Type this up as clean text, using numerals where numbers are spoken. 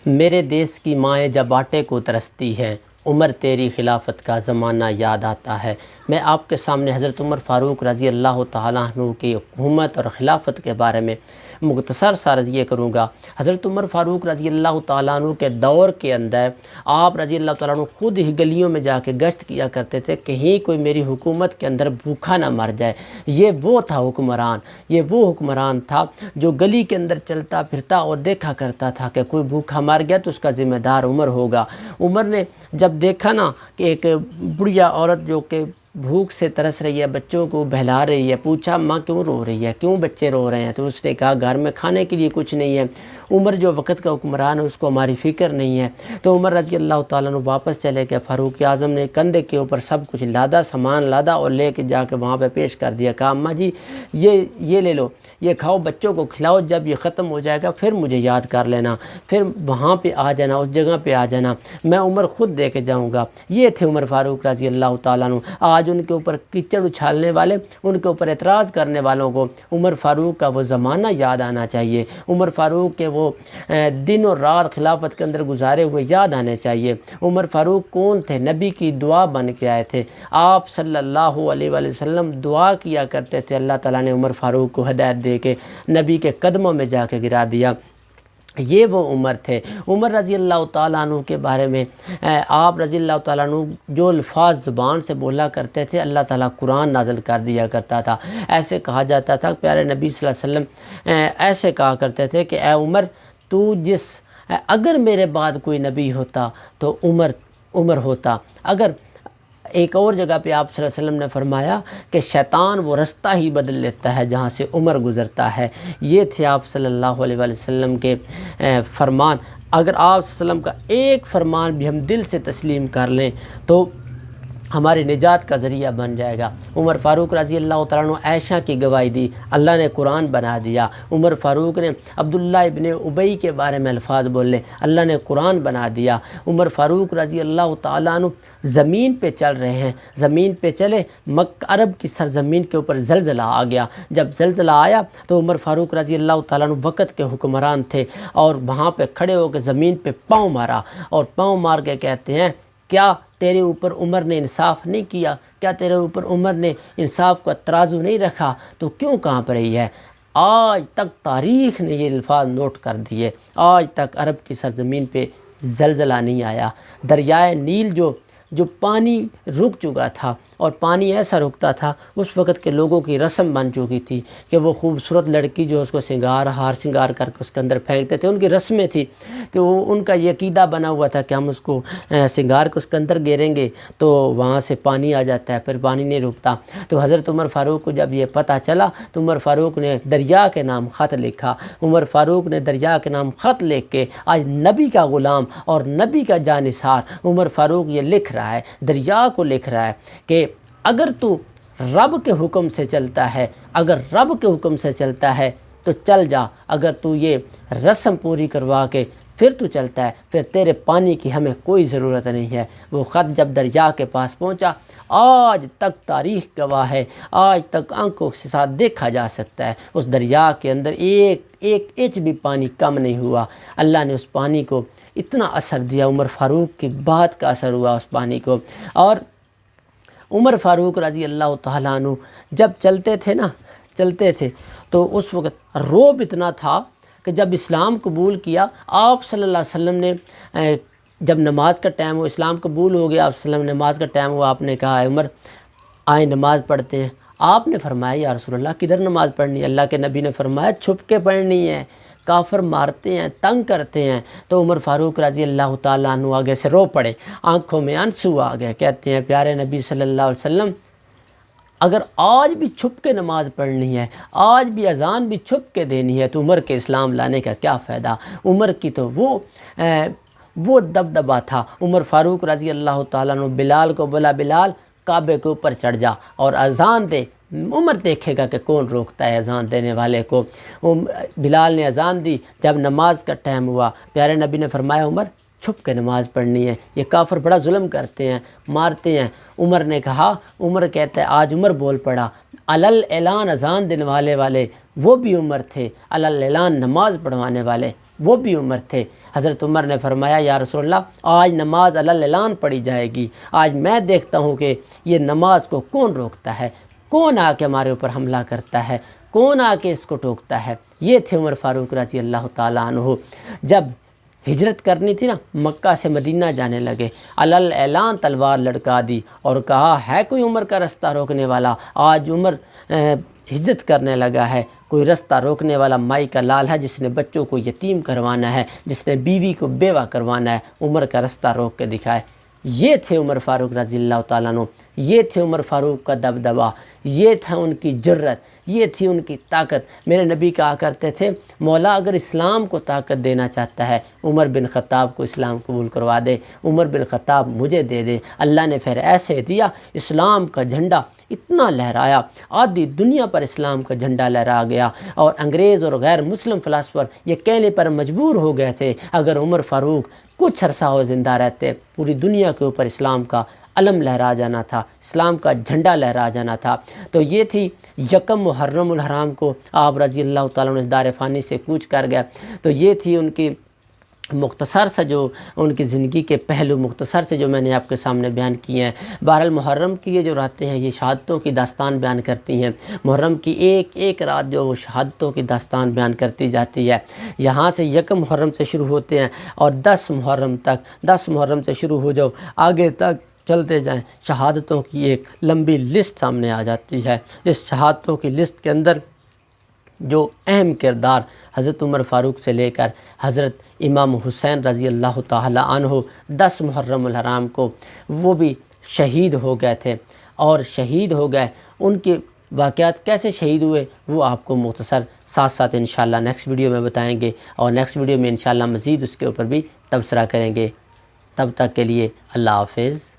میرے دیس کی مائیں جب آٹے کو ترستی ہیں، عمر تیری خلافت کا زمانہ یاد آتا ہے۔ میں آپ کے سامنے حضرت عمر فاروق رضی اللہ تعالیٰ عنہ کی حکومت اور خلافت کے بارے میں مختصر سا عرض کروں گا۔ حضرت عمر فاروق رضی اللہ تعالیٰ عنہ کے دور کے اندر آپ رضی اللہ تعالیٰ عنہ خود ہی گلیوں میں جا کے گشت کیا کرتے تھے، کہیں کوئی میری حکومت کے اندر بھوکا نہ مر جائے۔ یہ وہ تھا حکمران، یہ وہ حکمران تھا جو گلی کے اندر چلتا پھرتا اور دیکھا کرتا تھا کہ کوئی بھوکا مر گیا تو اس کا ذمہ دار عمر ہوگا۔ عمر نے جب دیکھا نا کہ ایک بڑھیا عورت جو کہ بھوک سے ترس رہی ہے، بچوں کو بہلا رہی ہے، پوچھا ماں کیوں رو رہی ہے، کیوں بچے رو رہے ہیں؟ تو اس نے کہا گھر میں کھانے کے لیے کچھ نہیں ہے، عمر جو وقت کا حکمران ہے اس کو ہماری فکر نہیں ہے۔ تو عمر رضی اللہ تعالیٰ عنہ واپس چلے گئے۔ فاروق اعظم نے کندھے کے اوپر سب کچھ لادا، سامان لادا اور لے کے جا کے وہاں پہ پیش کر دیا۔ کہا اماں جی یہ لے لو، یہ کھاؤ، بچوں کو کھلاؤ، جب یہ ختم ہو جائے گا پھر مجھے یاد کر لینا، پھر وہاں پہ آ جانا، اس جگہ پہ آ جانا، میں عمر خود دے کے جاؤں گا۔ یہ تھے عمر فاروق رضی اللہ تعالیٰ عنہ۔ آج ان کے اوپر کیچڑ اچھالنے والے، ان کے اوپر اعتراض کرنے والوں کو عمر فاروق کا وہ زمانہ یاد آنا چاہیے، عمر فاروق کے وہ دن اور رات خلافت کے اندر گزارے ہوئے یاد آنے چاہیے۔ عمر فاروق کون تھے؟ نبی کی دعا بن کے آئے تھے۔ آپ صلی اللہ علیہ وآلہ وسلم دعا کیا کرتے تھے، اللہ تعالیٰ نے عمر فاروق کو ہدایت دے کے نبی کے قدموں میں جا کے گرا دیا۔ یہ وہ عمر تھے۔ عمر رضی اللہ تعالیٰ عنہ کے بارے میں آپ رضی اللہ تعالیٰ عنہ جو الفاظ زبان سے بولا کرتے تھے، اللہ تعالیٰ قرآن نازل کر دیا کرتا تھا۔ ایسے کہا جاتا تھا، پیارے نبی صلی اللہ علیہ وسلم ایسے کہا کرتے تھے کہ اے عمر تو اگر میرے بعد کوئی نبی ہوتا تو عمر ہوتا۔ اگر ایک اور جگہ پہ آپ صلی اللہ علیہ وسلم نے فرمایا کہ شیطان وہ رستہ ہی بدل لیتا ہے جہاں سے عمر گزرتا ہے۔ یہ تھے آپ صلی اللہ علیہ وآلہ وسلم کے فرمان۔ اگر آپ صلی اللہ علیہ وسلم کا ایک فرمان بھی ہم دل سے تسلیم کر لیں تو ہماری نجات کا ذریعہ بن جائے گا۔ عمر فاروق رضی اللہ تعالیٰ عنہ عائشہ کی گواہی دی، اللہ نے قرآن بنا دیا۔ عمر فاروق نے عبداللہ ابن ابی کے بارے میں الفاظ بولے، اللہ نے قرآن بنا دیا۔ عمر فاروق رضی اللہ تعالیٰ عنہ زمین پہ چل رہے ہیں، زمین پہ چلے، عرب کی سرزمین کے اوپر زلزلہ آ گیا۔ جب زلزلہ آیا تو عمر فاروق رضی اللہ تعالیٰ عنہ وقت کے حکمران تھے اور وہاں پہ کھڑے ہو کے زمین پہ پاؤں مارا اور پاؤں مار کے کہتے ہیں کیا تیرے اوپر عمر نے انصاف نہیں کیا؟ کیا تیرے اوپر عمر نے انصاف کا ترازو نہیں رکھا؟ تو کیوں کانپ رہی ہے؟ آج تک تاریخ نے یہ الفاظ نوٹ کر دیے، آج تک عرب کی سرزمین پہ زلزلہ نہیں آیا۔ دریائے نیل جو پانی رک چکا تھا اور پانی ایسا رکتا تھا، اس وقت کے لوگوں کی رسم بن چکی تھی کہ وہ خوبصورت لڑکی جو اس کو ہار سنگار کر کے اس کے اندر پھینکتے تھے، ان کی رسمیں تھی، تو ان کا یہ عقیدہ بنا ہوا تھا کہ ہم اس کو سنگار کے اس کے اندر گیریں گے تو وہاں سے پانی آ جاتا ہے، پھر پانی نہیں رکتا۔ تو حضرت عمر فاروق کو جب یہ پتہ چلا تو عمر فاروق نے دریا کے نام خط لکھا۔ عمر فاروق نے دریا کے نام خط لکھ کے آج نبی کا غلام اور نبی کا جانثار عمر فاروق یہ لکھ رہا ہے، دریا کو لکھ رہا ہے کہ اگر تو رب کے حکم سے چلتا ہے، اگر رب کے حکم سے چلتا ہے تو چل جا، اگر تو یہ رسم پوری کروا کے پھر تو چلتا ہے، پھر تیرے پانی کی ہمیں کوئی ضرورت نہیں ہے۔ وہ خط جب دریا کے پاس پہنچا، آج تک تاریخ گواہ ہے، آج تک آنکھوں کے ساتھ دیکھا جا سکتا ہے، اس دریا کے اندر ایک انچ بھی پانی کم نہیں ہوا۔ اللہ نے اس پانی کو اتنا اثر دیا، عمر فاروق کی بات کا اثر ہوا اس پانی کو۔ اور عمر فاروق رضی اللہ تعالیٰ عنہ جب چلتے تھے تو اس وقت رعب اتنا تھا کہ جب اسلام قبول کیا آپ صلی اللہ علیہ وسلم نے، جب نماز کا ٹائم ہو، اسلام قبول ہو گیا، آپ صلی اللہ علیہ وسلم نماز کا ٹائم ہوا، آپ نے کہا اے عمر آئیں نماز پڑھتے ہیں۔ آپ نے فرمایا یا رسول اللہ کدھر نماز پڑھنی ہے؟ اللہ کے نبی نے فرمایا چھپ کے پڑھنی ہے، کافر مارتے ہیں، تنگ کرتے ہیں۔ تو عمر فاروق رضی اللہ تعالیٰ عنہ آگے سے رو پڑے، آنکھوں میں آنسو آ گئے، کہتے ہیں پیارے نبی صلی اللہ علیہ وسلم اگر آج بھی چھپ کے نماز پڑھنی ہے، آج بھی اذان بھی چھپ کے دینی ہے تو عمر کے اسلام لانے کا کیا فائدہ؟ عمر کی تو وہ دبدبا تھا۔ عمر فاروق رضی اللہ تعالیٰ عنہ بلال کو بولا بلال کعبے کے اوپر چڑھ جا اور اذان دے، عمر دیکھے گا کہ کون روکتا ہے اذان دینے والے کو۔ بلال نے اذان دی، جب نماز کا ٹائم ہوا پیارے نبی نے فرمایا عمر چھپ کے نماز پڑھنی ہے، یہ کافر بڑا ظلم کرتے ہیں، مارتے ہیں۔ عمر نے کہا، عمر کہتا ہے آج عمر بول پڑا، علل اعلان اذان دینے والے وہ بھی عمر تھے، علل اعلان نماز پڑھوانے والے وہ بھی عمر تھے۔ حضرت عمر نے فرمایا یا رسول اللہ آج نماز علی الاعلان پڑھی جائے گی، آج میں دیکھتا ہوں کہ یہ نماز کو کون روکتا ہے، کون آ کے ہمارے اوپر حملہ کرتا ہے، کون آ کے اس کو ٹوکتا ہے۔ یہ تھے عمر فاروق رضی اللہ تعالیٰ عنہ۔ جب ہجرت کرنی تھی نا، مکہ سے مدینہ جانے لگے، علی الاعلان تلوار لڑکا دی اور کہا ہے کوئی عمر کا رستہ روکنے والا؟ آج عمر ہجرت کرنے لگا ہے، کوئی رستہ روکنے والا مائی کا لال ہے جس نے بچوں کو یتیم کروانا ہے، جس نے بیوی کو بیوہ کروانا ہے، عمر کا رستہ روک کے دکھائے۔ یہ تھے عمر فاروق رضی اللہ تعالیٰ عنہ، یہ تھے عمر فاروق کا دبدبہ، یہ تھا ان کی جرت، یہ تھی ان کی طاقت۔ میرے نبی کہا کرتے تھے مولا اگر اسلام کو طاقت دینا چاہتا ہے عمر بن خطاب کو اسلام قبول کروا دے، عمر بن خطاب مجھے دے دے۔ اللہ نے پھر ایسے دیا، اسلام کا جھنڈا اتنا لہرایا، آدھی دنیا پر اسلام کا جھنڈا لہرا گیا، اور انگریز اور غیر مسلم فلاسفر یہ کہنے پر مجبور ہو گئے تھے اگر عمر فاروق کچھ عرصہ ہو زندہ رہتے پوری دنیا کے اوپر اسلام کا علم لہرا جانا تھا، اسلام کا جھنڈا لہرا جانا تھا۔ تو یہ تھی یکم محرم الحرام کو آپ رضی اللہ تعالیٰ عنہ اس دار فانی سے کوچ کر گئے۔ تو یہ تھی ان کی مختصر سے جو ان کی زندگی کے پہلو مختصر سے جو میں نے آپ کے سامنے بیان کیے ہیں۔ بہرحال محرم کی یہ جو راتیں ہیں یہ شہادتوں کی داستان بیان کرتی ہیں، محرم کی ایک ایک رات جو وہ شہادتوں کی داستان بیان کرتی جاتی ہے۔ یہاں سے یکم محرم سے شروع ہوتے ہیں اور 10 محرم تک، 10 محرم سے شروع ہو جاؤ آگے تک چلتے جائیں، شہادتوں کی ایک لمبی لسٹ سامنے آ جاتی ہے۔ اس شہادتوں کی لسٹ کے اندر جو اہم کردار حضرت عمر فاروق سے لے کر حضرت امام حسین رضی اللہ تعالی عنہ 10 محرم الحرام کو وہ بھی شہید ہو گئے تھے، اور شہید ہو گئے، ان کے واقعات کیسے شہید ہوئے وہ آپ کو مختصر ساتھ ساتھ انشاءاللہ نیکسٹ ویڈیو میں بتائیں گے، اور نیکسٹ ویڈیو میں انشاءاللہ مزید اس کے اوپر بھی تبصرہ کریں گے۔ تب تک کے لیے اللہ حافظ۔